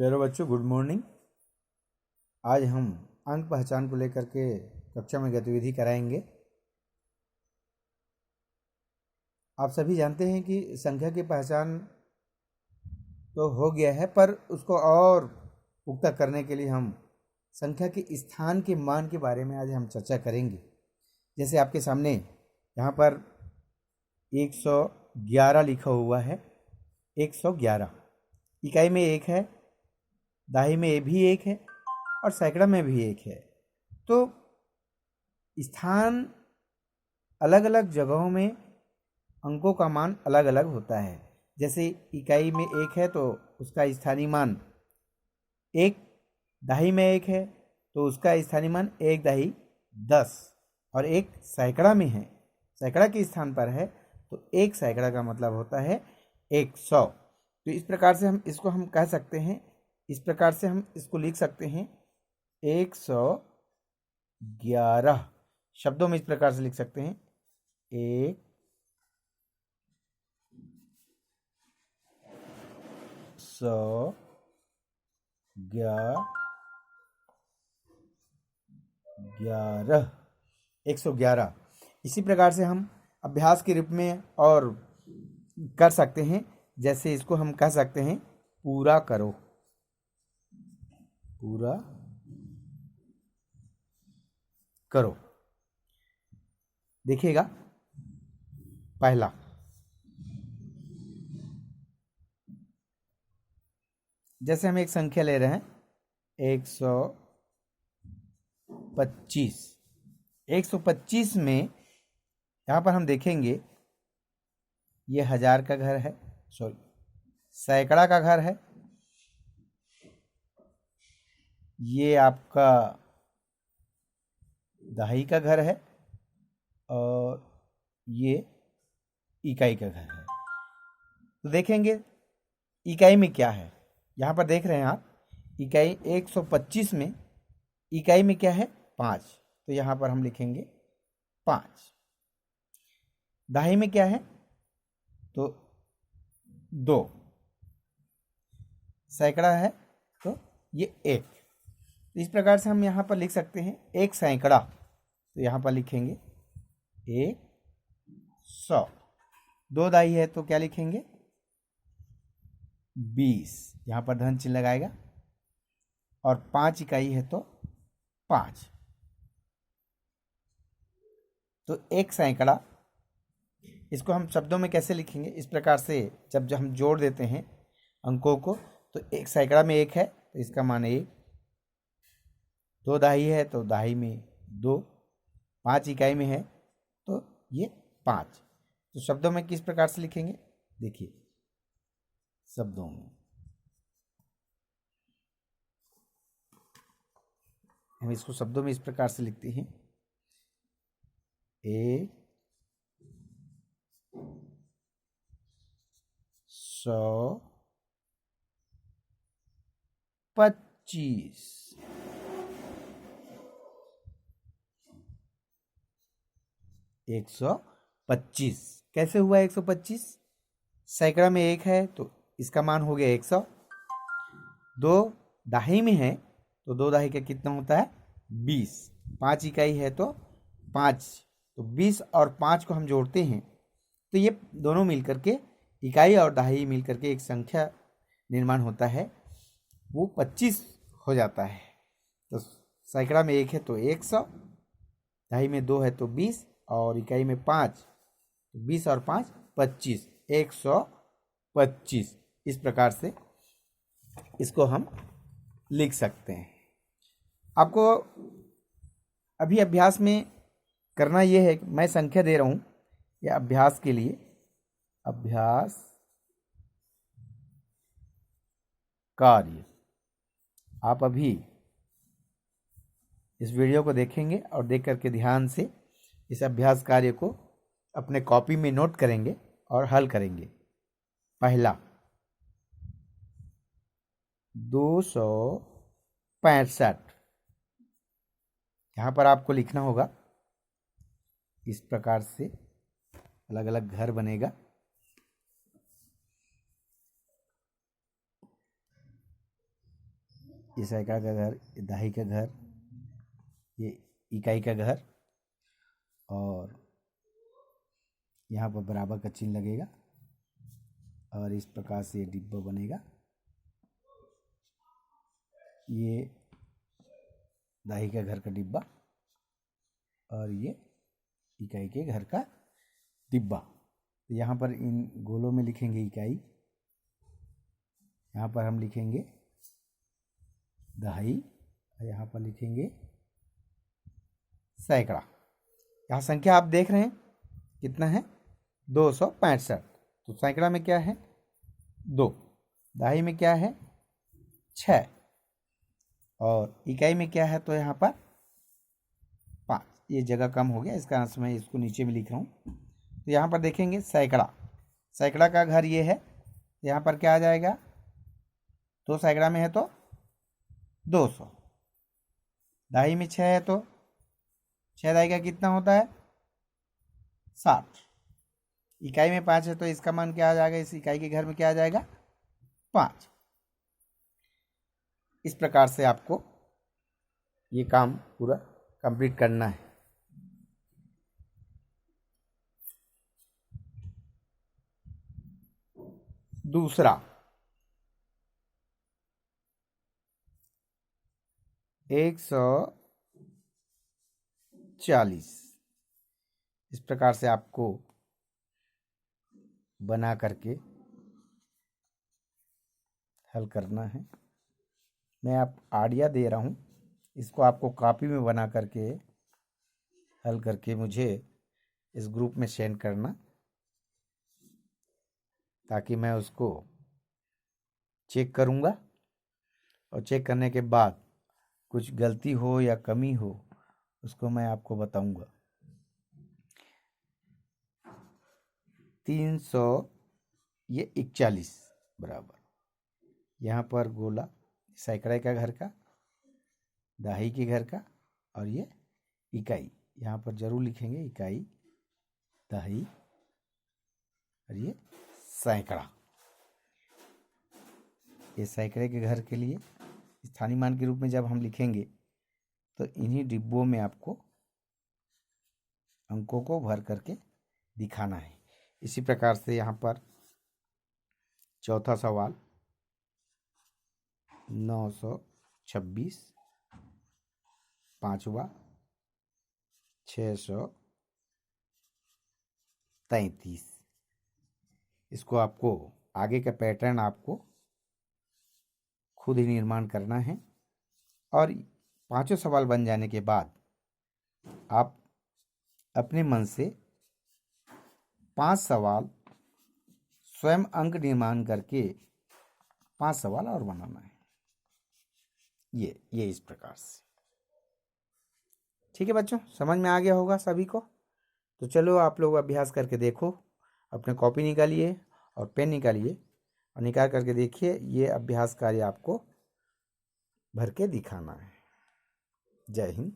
प्यारे बच्चों, good morning. आज हम अंक पहचान को लेकर के कक्षा में गतिविधि कराएंगे। आप सभी जानते हैं कि संख्या की पहचान तो हो गया है, पर उसको और पुख्ता करने के लिए हम संख्या के स्थान के मान के बारे में आज हम चर्चा करेंगे। जैसे आपके सामने यहाँ पर 111 लिखा हुआ है। 111 इकाई में एक है, दहाई में भी एक है और सैकड़ा में भी एक है। तो स्थान अलग अलग जगहों में अंकों का मान अलग अलग होता है। जैसे इकाई में एक है तो उसका स्थानीय मान एक, दहाई में एक है तो उसका स्थानीय मान 1/10 और एक सैकड़ा में है, सैकड़ा के स्थान पर है तो एक सैकड़ा का मतलब होता है 100। तो इस प्रकार से हम इसको कह सकते हैं, इस प्रकार से हम इसको लिख सकते हैं 111 शब्दों में। इस प्रकार से लिख सकते हैं 111। इसी प्रकार से हम अभ्यास के रूप में और कर सकते हैं। जैसे इसको हम कह सकते हैं पूरा करो, पूरा करो। देखिएगा, पहला जैसे हम एक संख्या ले रहे हैं 125। 125 में यहाँ पर हम देखेंगे ये हजार का घर है, सॉरी सैकड़ा का घर है, ये आपका दहाई का घर है और ये इकाई का घर है। तो देखेंगे इकाई में क्या है। यहाँ पर देख रहे हैं आप, इकाई 125 में इकाई में क्या है 5, तो यहाँ पर हम लिखेंगे 5। दहाई में क्या है तो 2, सैकड़ा है तो ये 1। तो इस प्रकार से हम यहाँ पर लिख सकते हैं एक सैकड़ा, तो यहाँ पर लिखेंगे 100। 2 दहाई है तो क्या लिखेंगे 20, यहाँ पर धन चिन्ह लगाएगा। और 5 इकाई है तो 5। तो एक सैकड़ा, इसको हम शब्दों में कैसे लिखेंगे, इस प्रकार से जब हम जोड़ देते हैं अंकों को तो एक सैकड़ा में एक है तो इसका मान 1, 2 दहाई है तो दहाई में 2, 5 इकाई में है तो ये 5। तो शब्दों में किस प्रकार से लिखेंगे, देखिए शब्दों में हम इसको शब्दों में इस प्रकार से लिखते हैं 125। 125 कैसे हुआ 125? सैकड़ा में एक है तो इसका मान हो गया 100। 2 दहाई में है तो 2 दहाई का कितना होता है 20। 5 इकाई है तो 5, तो 20 और 5 को हम जोड़ते हैं तो ये दोनों मिलकर के इकाई और दहाई मिलकर के एक संख्या निर्माण होता है, वो 25 हो जाता है। तो सैकड़ा में एक है तो 100, दहाई में 2 है तो 20 और इकाई में 5, तो 20 और 5 25, 125। इस प्रकार से इसको हम लिख सकते हैं। आपको अभी अभ्यास में करना यह है कि मैं संख्या दे रहा हूँ, यह अभ्यास के लिए, अभ्यास कार्य। आप अभी इस वीडियो को देखेंगे और देख करके ध्यान से इस अभ्यास कार्य को अपने कॉपी में नोट करेंगे और हल करेंगे। पहला 265, यहाँ पर आपको लिखना होगा इस प्रकार से, अलग अलग घर बनेगा। ये सैकड़ा का घर, ये दहाई का घर, ये इकाई का घर, और यहाँ पर बराबर का चिन्ह लगेगा और इस प्रकार से ये डिब्बा बनेगा। ये दहाई का घर का डिब्बा और ये इकाई के घर का डिब्बा। यहाँ पर इन गोलों में लिखेंगे इकाई, यहाँ पर हम लिखेंगे दहाई और यहाँ पर लिखेंगे सैकड़ा। यहाँ संख्या आप देख रहे हैं कितना है, 265। तो सैकड़ा में क्या है 2, दहाई में क्या है 6 और इकाई में क्या है तो यहाँ पर 5। ये जगह कम हो गया, इसका कारण मैं इसको नीचे में लिख रहा हूँ। तो यहाँ पर देखेंगे सैकड़ा, सैकड़ा का घर ये है, यहाँ पर क्या आ जाएगा, 2 सैकड़ा में है तो 200, दहाई में 6 है तो 6 दहाई का कितना होता है 60, इकाई में 5 है तो इसका मान क्या आ जाएगा, इस इकाई के घर में क्या आ जाएगा 5। इस प्रकार से आपको ये काम पूरा कंप्लीट करना है। दूसरा 140, इस प्रकार से आपको बना करके हल करना है। मैं आप आइडिया दे रहा हूँ, इसको आपको कॉपी में बना करके हल करके मुझे इस ग्रुप में सेंड करना, ताकि मैं उसको चेक करूँगा और चेक करने के बाद कुछ गलती हो या कमी हो उसको मैं आपको बताऊँगा। 300 ये 41 बराबर, यहाँ पर गोला सैकड़े का घर का, दहाई के घर का और ये इकाई, यहाँ पर जरूर लिखेंगे इकाई, दहाई और ये सैकड़ा। ये सैकड़े के घर के लिए स्थानीय मान के रूप में जब हम लिखेंगे तो इन्हीं डिब्बों में आपको अंकों को भर करके दिखाना है। इसी प्रकार से यहाँ पर चौथा सवाल 926, पांचवा 633। इसको आपको आगे का पैटर्न आपको खुद ही निर्माण करना है और 5 सवाल बन जाने के बाद आप अपने मन से 5 सवाल स्वयं अंक निर्माण करके 5 सवाल और बनाना है। ये इस प्रकार से। ठीक है बच्चों, समझ में आ गया होगा सभी को। तो चलो आप लोग अभ्यास करके देखो, अपने कॉपी निकालिए और पेन निकालिए और निकाल करके देखिए, ये अभ्यास कार्य आपको भर के दिखाना है। जय हिंद।